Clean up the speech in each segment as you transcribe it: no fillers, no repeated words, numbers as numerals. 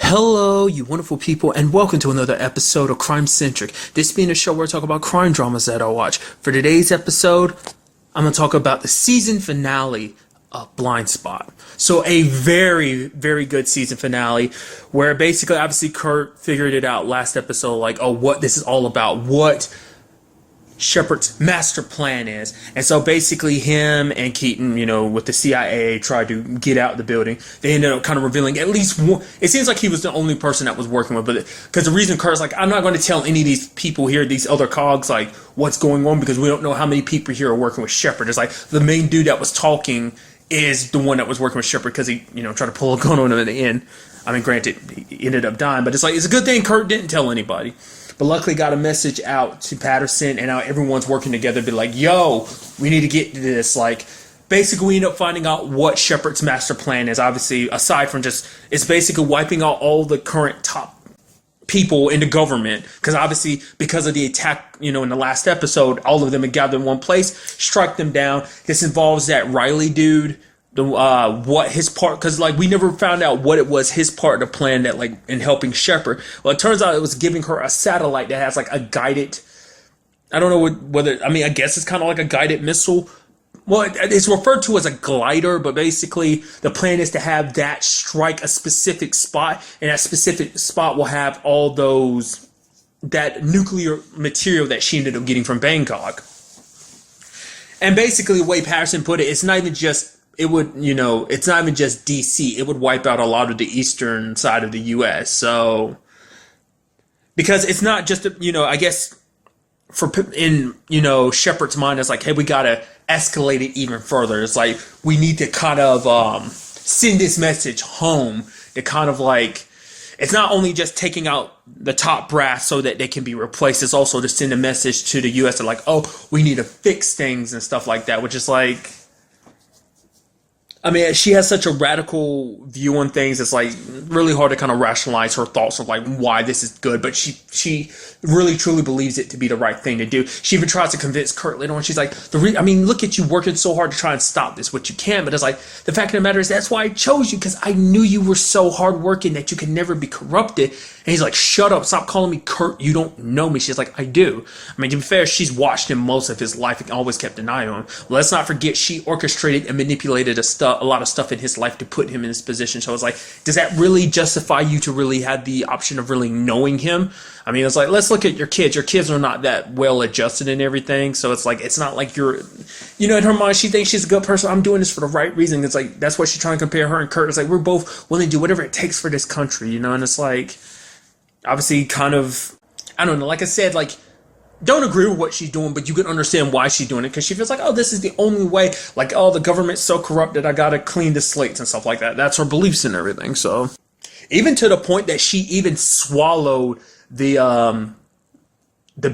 Hello, you wonderful people, and welcome to another episode of Crime Centric. This being a show where I talk about crime dramas that I watch. For today's episode, I'm going to talk about the season finale of Blindspot. So a very, very good season finale where basically, obviously, Kurt figured it out last episode, like, oh, what this is all about, what Shepard's master plan is. And so basically him and Keaton, with the CIA tried to get out of the building. They ended up kind of revealing at least one. It seems like he was the only person that was working with, but because the reason Kurt's like, I'm not going to tell any of these people here, these other cogs, like what's going on, because we don't know how many people here are working with Shepard. It's like the main dude that was talking is the one that was working with Shepard because he, tried to pull a gun on him in the end. I mean, granted, he ended up dying, but it's like, it's a good thing Kurt didn't tell anybody. But luckily got a message out to Patterson, and now everyone's working together to be like, yo, we need to get to this. Like, basically we end up finding out what Shepard's master plan is. Obviously, aside from just, it's basically wiping out all the current top people in the government. Because obviously, because of the attack, in the last episode, all of them had gathered in one place, strike them down. This involves that Riley dude. What his part, because like we never found out what it was his part of the plan that like in helping Shepard. Well, it turns out it was giving her a satellite that has like a guided, I don't know whether, I mean, I guess it's kind of like a guided missile. Well, it's referred to as a glider, but basically the plan is to have that strike a specific spot, and that specific spot will have all that nuclear material that she ended up getting from Bangkok. And basically the way Patterson put it, it's not even just it's not even just DC. It would wipe out a lot of the eastern side of the U.S. So, because it's not just, I guess, Shepard's mind, it's like, hey, we got to escalate it even further. It's like, we need to kind of send this message home to kind of like, it's not only just taking out the top brass so that they can be replaced. It's also to send a message to the U.S. like, oh, we need to fix things and stuff like that, which is like, I mean, she has such a radical view on things. It's like really hard to kind of rationalize her thoughts of like why this is good, but she really truly believes it to be the right thing to do. She even tries to convince Kurt later on. She's like, I mean, look at you working so hard to try and stop this, which you can, but it's like the fact of the matter is that's why I chose you, because I knew you were so hardworking that you could never be corrupted. And he's like, shut up, stop calling me Kurt. You don't know me. She's like, I do. I mean, to be fair, she's watched him most of his life and always kept an eye on him. Let's not forget she orchestrated and manipulated a lot of stuff in his life to put him in this position. So it's like, does that really justify you to really have the option of really knowing him? I mean, it's like, let's look at your kids. Your kids are not that well adjusted and everything. So it's like, it's not like you're, in her mind, she thinks she's a good person. I'm doing this for the right reason. It's like, that's what she's trying to compare her and Kurt. It's like, we're both willing to do whatever it takes for this country, and it's like, obviously kind of, I don't know, like I said, like, don't agree with what she's doing, but you can understand why she's doing it, because she feels like, oh, this is the only way, like, oh, the government's so corrupt that I gotta clean the slates and stuff like that. That's her beliefs and everything. So even to the point that she even swallowed the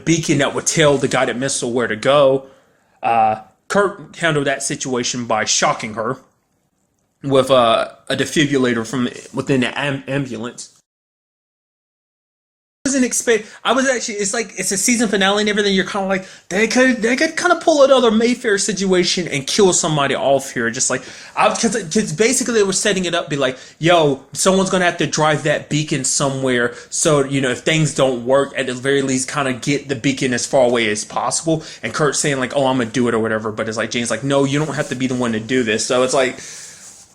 beacon that would tell the guided missile where to go. Kurt handled that situation by shocking her with a defibrillator from within the ambulance. I was actually, it's like, it's a season finale and everything. You're kind of like, they could kind of pull another Mayfair situation and kill somebody off here. Just like, because basically they were setting it up, be like, yo, someone's going to have to drive that beacon somewhere. So, if things don't work, at the very least, kind of get the beacon as far away as possible. And Kurt's saying like, oh, I'm going to do it or whatever. But it's like, Jane's like, no, you don't have to be the one to do this. So it's like,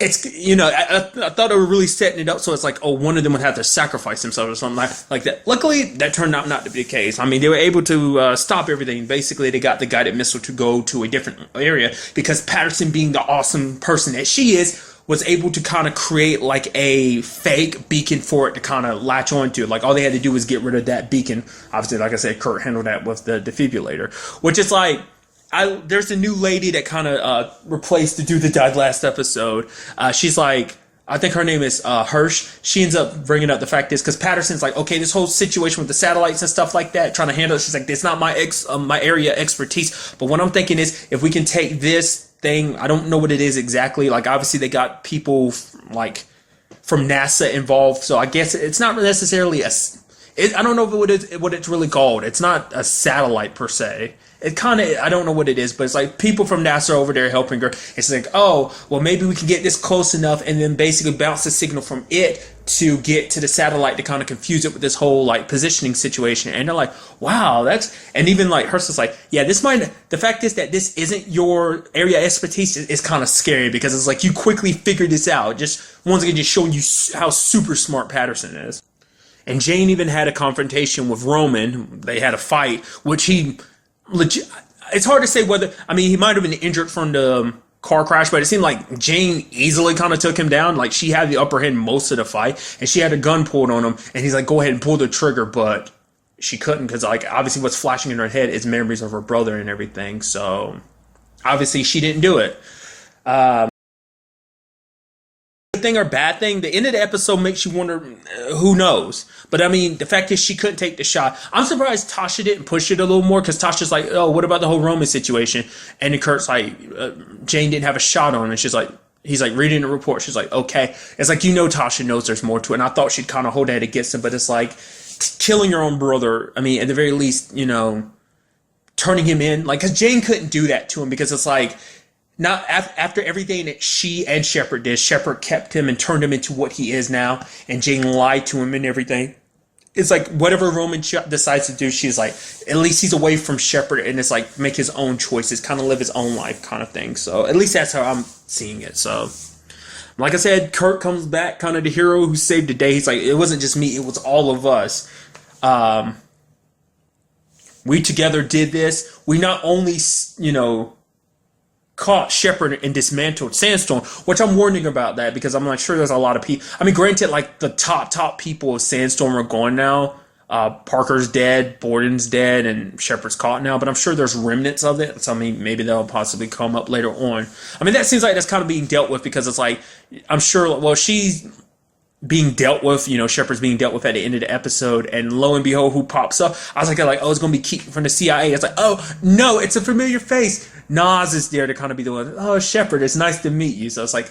it's, I thought they were really setting it up so it's like, oh, one of them would have to sacrifice themselves or something like that. Luckily, that turned out not to be the case. I mean, they were able to stop everything. Basically, they got the guided missile to go to a different area because Patterson, being the awesome person that she is, was able to kind of create like a fake beacon for it to kind of latch onto. Like, all they had to do was get rid of that beacon. Obviously, like I said, Kurt handled that with the defibrillator, which is like, there's a new lady that kind of replaced the dude that died last episode. She's like, I think her name is Hirsch. She ends up bringing up the fact is because Patterson's like, okay, this whole situation with the satellites and stuff like that, trying to handle it. She's like, it's not my area expertise. But what I'm thinking is, if we can take this thing, I don't know what it is exactly. Like, obviously they got people like from NASA involved, so I guess it's not necessarily I don't know what it's really called. It's not a satellite per se. It kind of, I don't know what it is, but it's like people from NASA over there helping her. It's like, oh, well, maybe we can get this close enough and then basically bounce the signal from it to get to the satellite to kind of confuse it with this whole like positioning situation. And they're like, wow, and even like Hurst is like, yeah, the fact is that this isn't your area of expertise is kind of scary, because it's like you quickly figured this out. Just once again, just showing you how super smart Patterson is. And Jane even had a confrontation with Roman. They had a fight, which it's hard to say whether, I mean, he might have been injured from the car crash, but it seemed like Jane easily kind of took him down. Like, she had the upper hand most of the fight, and she had a gun pulled on him, and he's like, go ahead and pull the trigger, but she couldn't, because like obviously what's flashing in her head is memories of her brother and everything. So obviously she didn't do it. Good thing or bad thing, the end of the episode makes you wonder, who knows? But I mean, the fact is she couldn't take the shot. I'm surprised Tasha didn't push it a little more, because Tasha's like, oh, what about the whole Roman situation? And then Kurt's like, Jane didn't have a shot on, and he's like reading the report. She's like, okay. It's like, Tasha knows there's more to it. And I thought she'd kind of hold that against him, but it's like killing your own brother. I mean, at the very least, turning him in, like, because Jane couldn't do that to him, because it's like, not after everything that she and Shepard did, Shepard kept him and turned him into what he is now, and Jane lied to him and everything. It's like whatever Roman decides to do, she's like, at least he's away from Shepard, and it's like make his own choices, kind of live his own life kind of thing. So at least that's how I'm seeing it. So like I said, Kurt comes back, kind of the hero who saved the day. He's like, it wasn't just me, it was all of us. We together did this. We not only, caught Shepard and dismantled Sandstorm, which I'm warning about that, because I'm not sure there's a lot of people. I mean, granted, like the top people of Sandstorm are gone now. Parker's dead, Borden's dead, and Shepard's caught now, but I'm sure there's remnants of it. So I mean, maybe they'll possibly come up later on. I mean, that seems like that's kind of being dealt with, because it's like, I'm sure, well, she's being dealt with, Shepard's being dealt with at the end of the episode, and lo and behold, who pops up? I was like, oh, it's going to be Keaton from the CIA. It's like, oh, no, it's a familiar face. Nas is there to kind of be the one, oh, Shepard, it's nice to meet you. So it's like,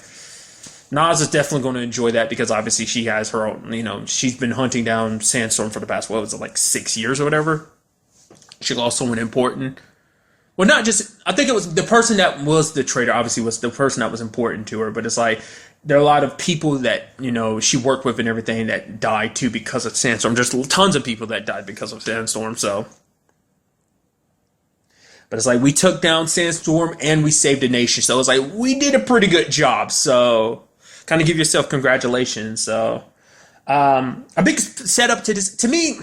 Nas is definitely going to enjoy that, because obviously she has her own, she's been hunting down Sandstorm for the past, what was it, like 6 years or whatever? She lost someone important. Well, not just, I think it was the person that was the traitor, obviously was the person that was important to her, but it's like, there are a lot of people that, she worked with and everything that died too because of Sandstorm. There's tons of people that died because of Sandstorm, so. But it's like, we took down Sandstorm and we saved the nation. So it's like, we did a pretty good job. So kind of give yourself congratulations. So a big setup to this. To me,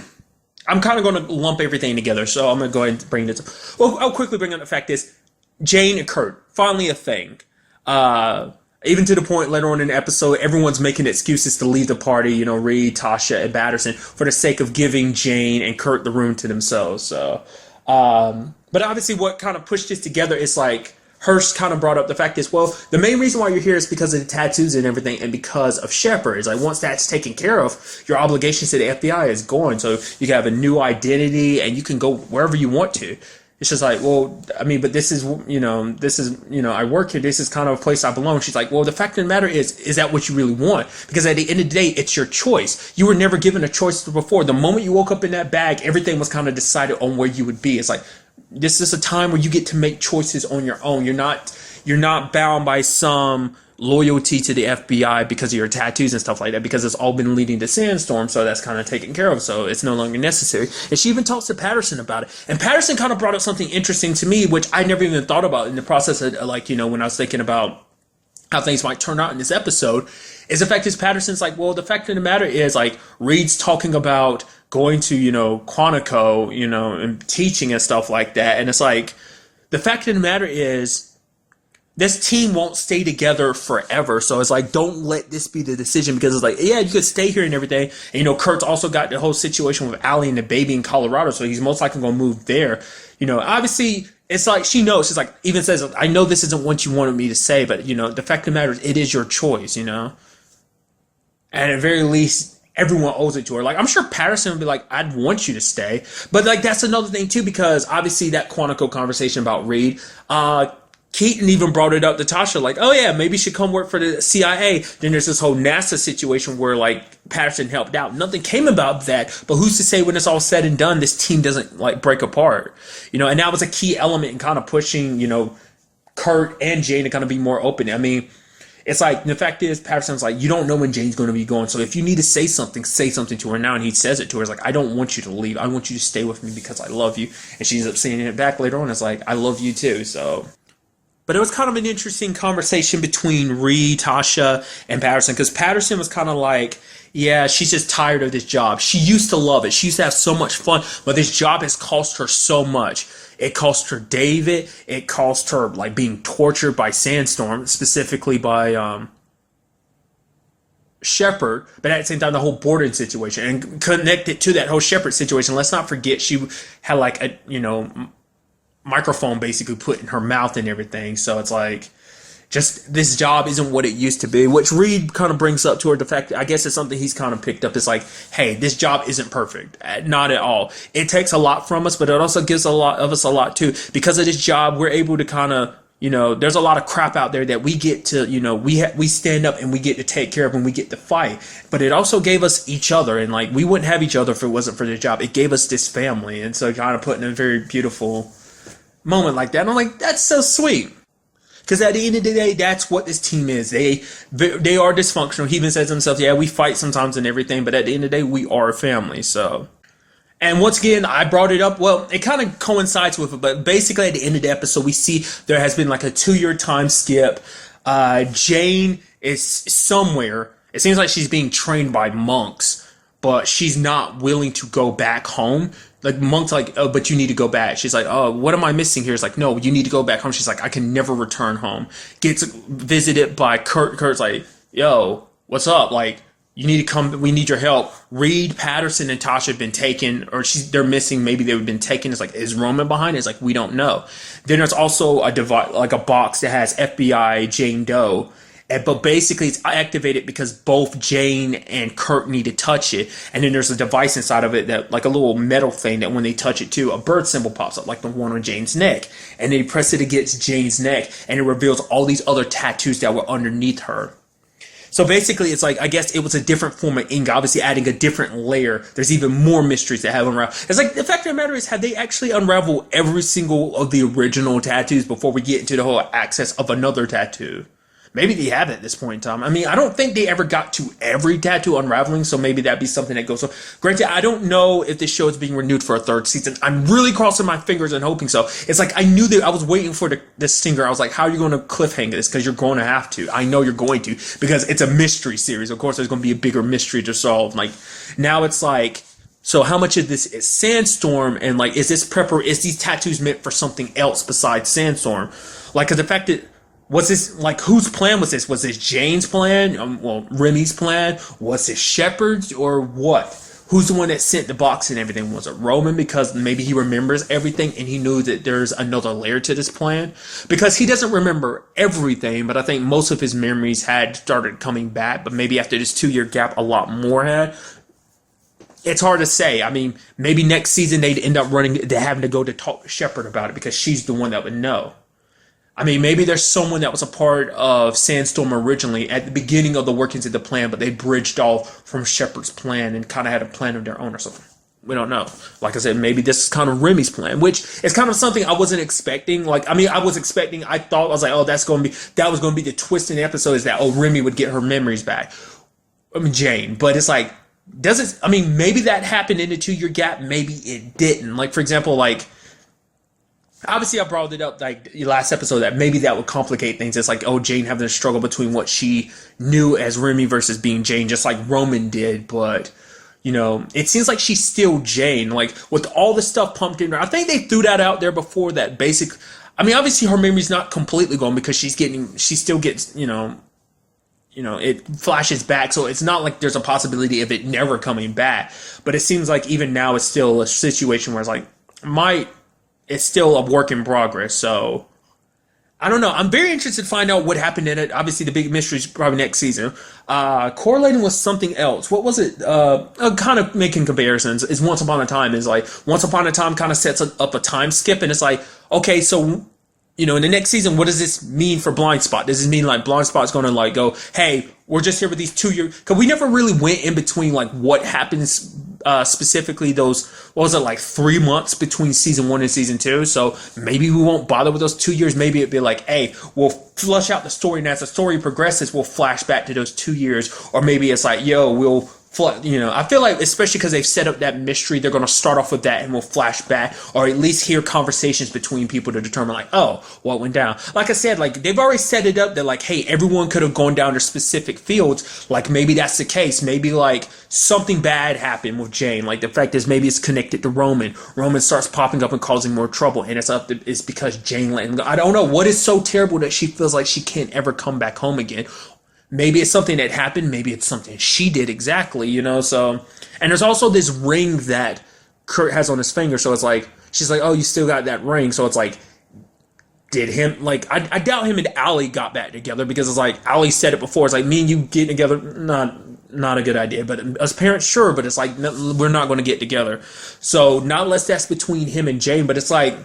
I'm kind of going to lump everything together. So I'm going to go ahead and bring this. Well, I'll quickly bring up the fact is, Jane and Kurt, finally a thing. Even to the point later on in the episode, everyone's making excuses to leave the party, Reed, Tasha, and Patterson, for the sake of giving Jane and Kurt the room to themselves. So, but obviously what kind of pushed this together is like, Hurst kind of brought up the fact is, well, the main reason why you're here is because of the tattoos and everything, and because of Shepard. It's like, once that's taken care of, your obligations to the FBI is gone. So you can have a new identity, and you can go wherever you want to. It's just like, well, I mean, but this is, I work here. This is kind of a place I belong. She's like, well, the fact of the matter is that what you really want? Because at the end of the day, it's your choice. You were never given a choice before. The moment you woke up in that bag, everything was kind of decided on where you would be. It's like, this is a time where you get to make choices on your own. You're not bound by some loyalty to the FBI because of your tattoos and stuff like that, because it's all been leading to Sandstorm, so that's kind of taken care of, so it's no longer necessary. And she even talks to Patterson about it, and Patterson kind of brought up something interesting to me, which I never even thought about in the process of, like, when I was thinking about how things might turn out in this episode, is the fact is Patterson's like, well, the fact of the matter is, like, Reed's talking about going to, Quantico, and teaching and stuff like that, and it's like, the fact of the matter is, this team won't stay together forever. So it's like, don't let this be the decision, because it's like, yeah, you could stay here and everything. And, Kurt's also got the whole situation with Allie and the baby in Colorado. So he's most likely going to move there. Obviously it's like, she knows, she's like, even says, I know this isn't what you wanted me to say, but the fact of the matter is, it is your choice, And at the very least, everyone owes it to her. Like, I'm sure Patterson would be like, I'd want you to stay. But like, that's another thing too, because obviously that Quantico conversation about Reed, Keaton even brought it up to Tasha, like, oh yeah, maybe she come work for the CIA. Then there's this whole NASA situation where, like, Patterson helped out. Nothing came about that, but who's to say when it's all said and done, this team doesn't, like, break apart? And that was a key element in kind of pushing, Kurt and Jane to kind of be more open. I mean, it's like, the fact is, Patterson's like, you don't know when Jane's going to be going. So if you need to say something to her now. And he says it to her. It's like, I don't want you to leave. I want you to stay with me because I love you. And she ends up saying it back later on. It's like, I love you too. So, but it was kind of an interesting conversation between Reed, Tasha, and Patterson. Because Patterson was kind of like, yeah, she's just tired of this job. She used to love it. She used to have so much fun. But this job has cost her so much. It cost her David. It cost her like being tortured by Sandstorm, specifically by Shepard. But at the same time, the whole Borden situation, and connected to that whole Shepard situation. Let's not forget she had like a microphone basically put in her mouth and everything. So it's like, just this job isn't what it used to be, which Reed kind of brings up to her. The fact that I guess it's something he's kind of picked up. It's like, hey, this job isn't perfect. Not at all. It takes a lot from us, but it also gives a lot of us a lot too. Because of this job, we're able to kind of, there's a lot of crap out there that we get to, we stand up and we get to take care of and we get to fight. But it also gave us each other. And like, we wouldn't have each other if it wasn't for this job. It gave us this family. And so kind of put in a very beautiful moment like that. And I'm like, that's so sweet. Because at the end of the day, that's what this team is. They are dysfunctional. He even says to himself, yeah, we fight sometimes and everything, but at the end of the day, we are a family. So, and once again, I brought it up. Well, it kind of coincides with it, but basically at the end of the episode, we see there has been like a 2-year time skip. Jane is somewhere. It seems like she's being trained by monks, but she's not willing to go back home. Like, Monk's like, oh, but you need to go back. She's like, oh, what am I missing here? It's like, no, you need to go back home. She's like, I can never return home. Gets visited by Kurt. Kurt's like, yo, what's up? Like, you need to come. We need your help. Reed, Patterson, and Tasha have been taken, or they're missing. Maybe they've been taken. It's like, is Roman behind it? It's like, we don't know. Then there's also a device, like a box that has FBI Jane Doe. But basically, it's activated because both Jane and Kurt need to touch it. And then there's a device inside of it that, like a little metal thing, that when they touch it too, a bird symbol pops up, like the one on Jane's neck. And they press it against Jane's neck, and it reveals all these other tattoos that were underneath her. So basically, it's like, I guess it was a different form of ink, obviously adding a different layer. There's even more mysteries that have unraveled. It's like, the fact of the matter is, have they actually unraveled every single of the original tattoos before we get into the whole access of another tattoo? Maybe they have at this point in time. I mean, I don't think they ever got to every tattoo unraveling, so maybe that'd be something that goes on. Granted, I don't know if this show is being renewed for a 3rd season. I'm really crossing my fingers and hoping so. It's like, I knew that I was waiting for the stinger. I was like, how are you going to cliffhanger this? Because you're going to have to. I know you're going to, because it's a mystery series. Of course, there's going to be a bigger mystery to solve. Like, now it's like, so how much of this is Sandstorm, and like, is these tattoos meant for something else besides Sandstorm? Like, because the fact that, was this, like, whose plan was this? Was this Jane's plan? Remy's plan? Was this Shepard's, or what? Who's the one that sent the box and everything? Was it Roman, because maybe he remembers everything and he knew that there's another layer to this plan? Because he doesn't remember everything, but I think most of his memories had started coming back, but maybe after this 2-year gap, a lot more had. It's hard to say. I mean, maybe next season they'd end up having to go to talk to Shepard about it, because she's the one that would know. I mean, maybe there's someone that was a part of Sandstorm originally at the beginning of the workings of the plan, but they bridged off from Shepard's plan and kind of had a plan of their own or something. We don't know. Like I said, maybe this is kind of Remy's plan, which is kind of something I wasn't expecting. Like, I mean, I was like, oh, that was going to be the twist in the episode, is that, oh, Remy would get her memories back. I mean, Jane. But it's like, maybe that happened in the 2-year gap. Maybe it didn't. Like, for example, like, obviously, I brought it up like the last episode that maybe that would complicate things. It's like, oh, Jane having a struggle between what she knew as Remy versus being Jane, just like Roman did. But, it seems like she's still Jane. Like, with all the stuff pumped in her, I think they threw that out there before that basic. I mean, obviously, her memory's not completely gone, because she still gets, it flashes back. So it's not like there's a possibility of it never coming back. But it seems like even now it's still a situation where it's like, it's still a work in progress. So I don't know. I'm very interested to find out what happened in it. Obviously, the big mystery is probably next season. Correlating with something else. What was it? Kind of making comparisons is Once Upon a Time. Is like, Once Upon a Time kind of sets up a time skip, and it's like, okay, so, in the next season, what does this mean for Blindspot? Does this mean like Blindspot's going to like go, hey, we're just here with these 2 years? Because we never really went in between like what happens specifically those, what was it, like 3 months between season 1 and season 2. So maybe we won't bother with those 2 years. Maybe it'd be like, hey, we'll flush out the story, and as the story progresses, we'll flash back to those 2 years. Or maybe it's like, yo, we'll, I feel like, especially because they've set up that mystery, they're going to start off with that and we'll flash back, or at least hear conversations between people to determine, like, oh, what went down. Like I said, like, they've already set it up that, like, hey, everyone could have gone down to specific fields. Like, maybe that's the case. Maybe, like, something bad happened with Jane. Like, the fact is, maybe it's connected to Roman. Roman starts popping up and causing more trouble, and it's because Jane let him go. I don't know what is so terrible that she feels like she can't ever come back home again. Maybe it's something that happened. Maybe it's something she did exactly, So, and there's also this ring that Kurt has on his finger. So it's like, she's like, oh, you still got that ring. So it's like, did him, like, I doubt him and Allie got back together, because it's like, Allie said it before. It's like, me and you getting together, not a good idea. But as parents, sure. But it's like, no, we're not going to get together. So not unless that's between him and Jane. But it's like,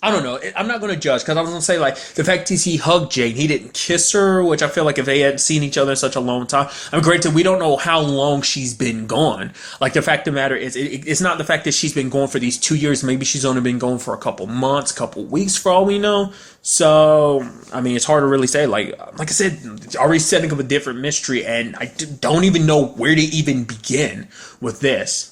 I don't know. I'm not going to judge, because I was going to say, like, the fact is he hugged Jane. He didn't kiss her, which I feel like if they hadn't seen each other in such a long time. Granted, we don't know how long she's been gone. Like, the fact of the matter is, it's not the fact that she's been gone for these 2 years. Maybe she's only been gone for a couple months, couple weeks, for all we know. So, I mean, it's hard to really say. Like I said, already setting up a different mystery, and I don't even know where to even begin with this.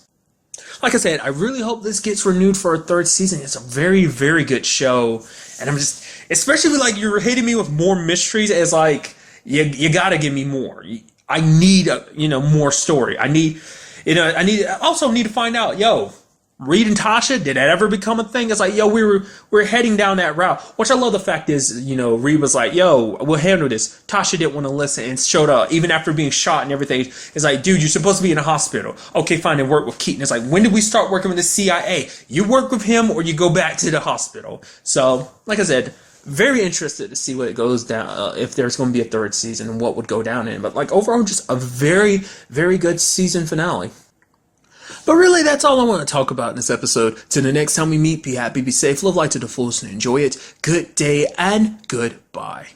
Like I said, I really hope this gets renewed for a 3rd season. It's a very, very good show. And I'm just, especially like you're hitting me with more mysteries, as like, you gotta give me more. I need, more story. I also need to find out, Reed and Tasha, did that ever become a thing? It's like, we're heading down that route. Which I love the fact is, Reed was like, we'll handle this. Tasha didn't want to listen and showed up, even after being shot and everything. It's like, dude, you're supposed to be in a hospital. Okay, fine, and work with Keaton. It's like, when did we start working with the CIA? You work with him or you go back to the hospital. So, like I said, very interested to see what it goes down, if there's going to be a 3rd season and what would go down in it. But like overall, just a very, very good season finale. But really, that's all I want to talk about in this episode. Till the next time we meet, be happy, be safe, live life to the fullest, and enjoy it. Good day and goodbye.